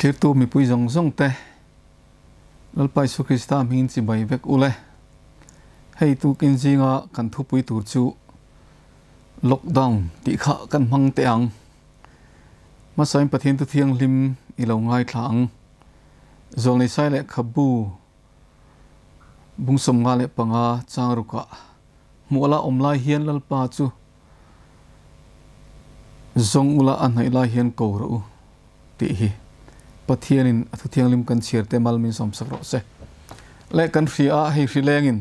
Thiệt tu mi pui zong zong te lal pai su Krista min chi bai vek ule hei tu kin zinga kan thu pui tur chu lockdown ti kha kan mang te ang ma sain pathin tu thiang lim i lo ngai thlang zol ni sai le khabu bung som nga le panga chang ruka muala omlai hian lal pa chu zong ula an hai la hian ko ro ti hi pathianin athu thiang lim kan chirte mal min som sakro se le kan ria hei rilengin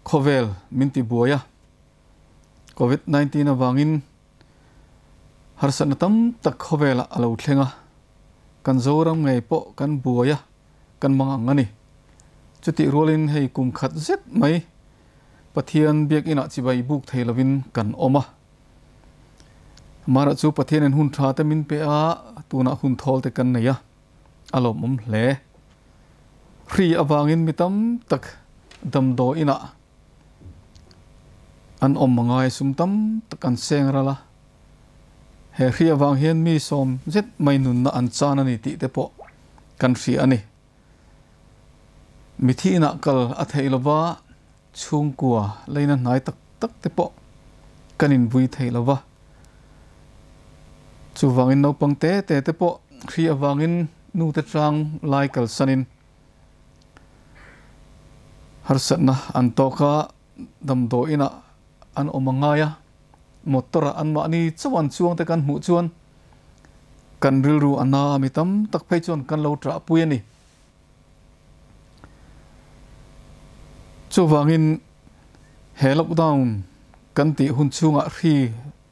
khovel minti buaya COVID-19 awangin harsan tam tak khovela alo thlenga kan zoram ngai po kan buaya kan manga ngani chuti rolin hei kum khat zet mai pathian biak ina chibai buk theilovin kan oma mara chu pathian en hun tha ta min pe a tuna hun thol te kan neya alom hle ri awangin mitam tak dam do ina an mangai sumtam takan sengrala he ri awang hian mi som zet mai nun na an chan ani ti te po kan ri ani mithi na kal atheilawa chungkua leina nai tak tak te po kanin bui theilawa chuwangin no pangte te po ri awangin nu te trang lai kal sanin harsatna an toka damdo ina an omangaya motora an ma ni chawan chuang te kan mu chuan kan rilru ana mitam tak phei chuan kan lo tra pui ani chuwangin he lockdown kan ti hun chunga ri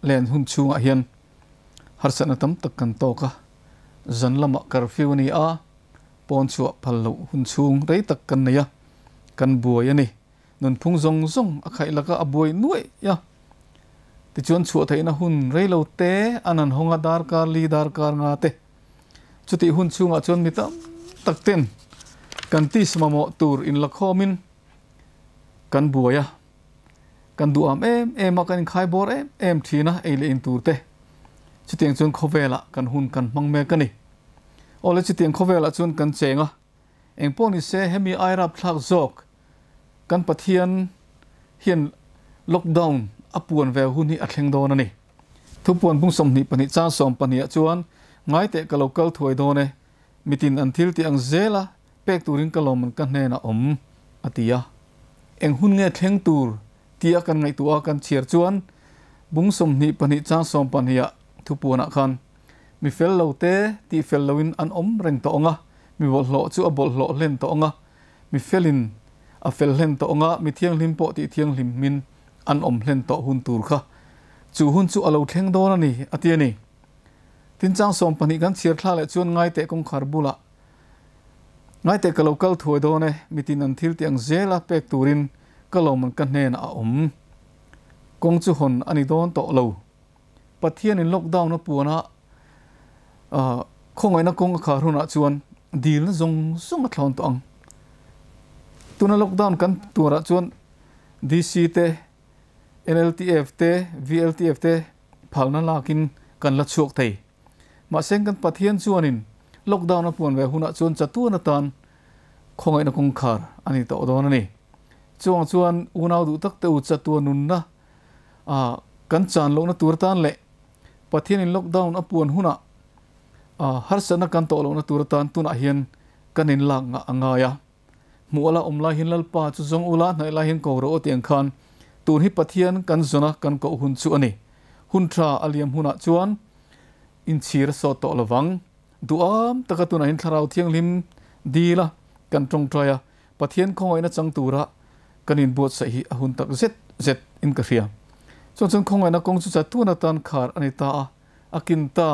len hun chunga hian harsatna tam tak kan toka zanlama curfew ni a pon chuwa phallo hun chung rei tak kan neya kan buai ani nun phung zong zong akhai laka aboi nuai ya ti chuan chu thaina hun reilo te anan honga dar kar li dar kar nga te chuti hun chunga chuan mitam takten kan ti smamo tur in lakhomin kan buaya kan du am em kan khai bor em thina eile in tur te chutiang chuan khovela kan hun kan mangme kani ole chutiang khovela chuan kan chenga engponi se hemi airap thlak zok kan pathian hian lockdown apuan ve hun hi athleng don ani thupuan bung som ni pani cha som pani chuan ngai te ka local thoi done mitin an thil ti ang zela pek turin kalom kan hne na om atia eng hun nge thleng tur tia kan ngai tua kan chiar chuan bung som ni pani cha som pani ya thupuana khan mi fel lo te ti fel loin an om reng to nga mi bol lo chu a bol lo len to nga mi felin a fel len to nga mi thiang lim po ti thiang lim min an om len to hun tur kha chu hun chu alo thleng don ani atiani tin chang som pani kan chiar thla le chuan ngai te kong khar bula ngai te ka local thoi done mitin an thil tiang zela pek turin kalom kan hne na om kong chu hon ani don to lo pathian in lockdown na puana khongai na kong khar huna chuan dil zong zong a thlon to ang tuna lockdown kan tura chuan DC te NLTF te VLTF te phalna lakin kan la chuak thei ma seng kan pathian chuanin lockdown na puan ve huna chuan chatu na tan khongai na kong khar ani to don ani chuan unau du tak te u chatu nun na kan chan lo na tur tan le pathian in lockdown apuan huna har sana kan to lo na tur tan tuna hian kanin lang nga angaya muala omla hin lalpa chu zong ula nai la hin ko ro tiang khan tun hi pathian kan zona kan ko hun chu ani hun tra aliam huna chuan in chir so to lawang duam takatuna hin tharau thiang lim dila kan tong traya pathian khongoi na chang tura kanin bot sa hi ahun tak zet in ka ria chon khongoi na kong chu cha tu na tan khar ani ta akin ta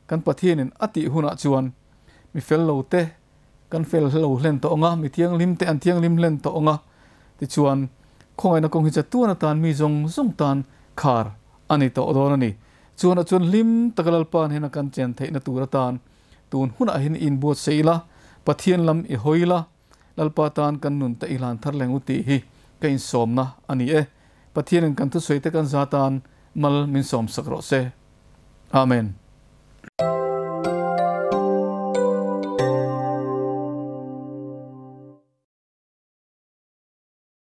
kan pathian in ati huna chuan mi fel lo te kan fel lo len to nga mi thiang lim te an thiang lim len to nga ti chuan khongai na kong hi cha tu na tan mi zong tan khar ani to don ani chuan lim takalal pan hena kan chen theina tura tan tun huna hin in bot seila pathian lam i hoila lalpa tan kan nun ta ilan thar leng uti hi kain somna ani pathian kan tu soite kan zatan mal min som sakro se amen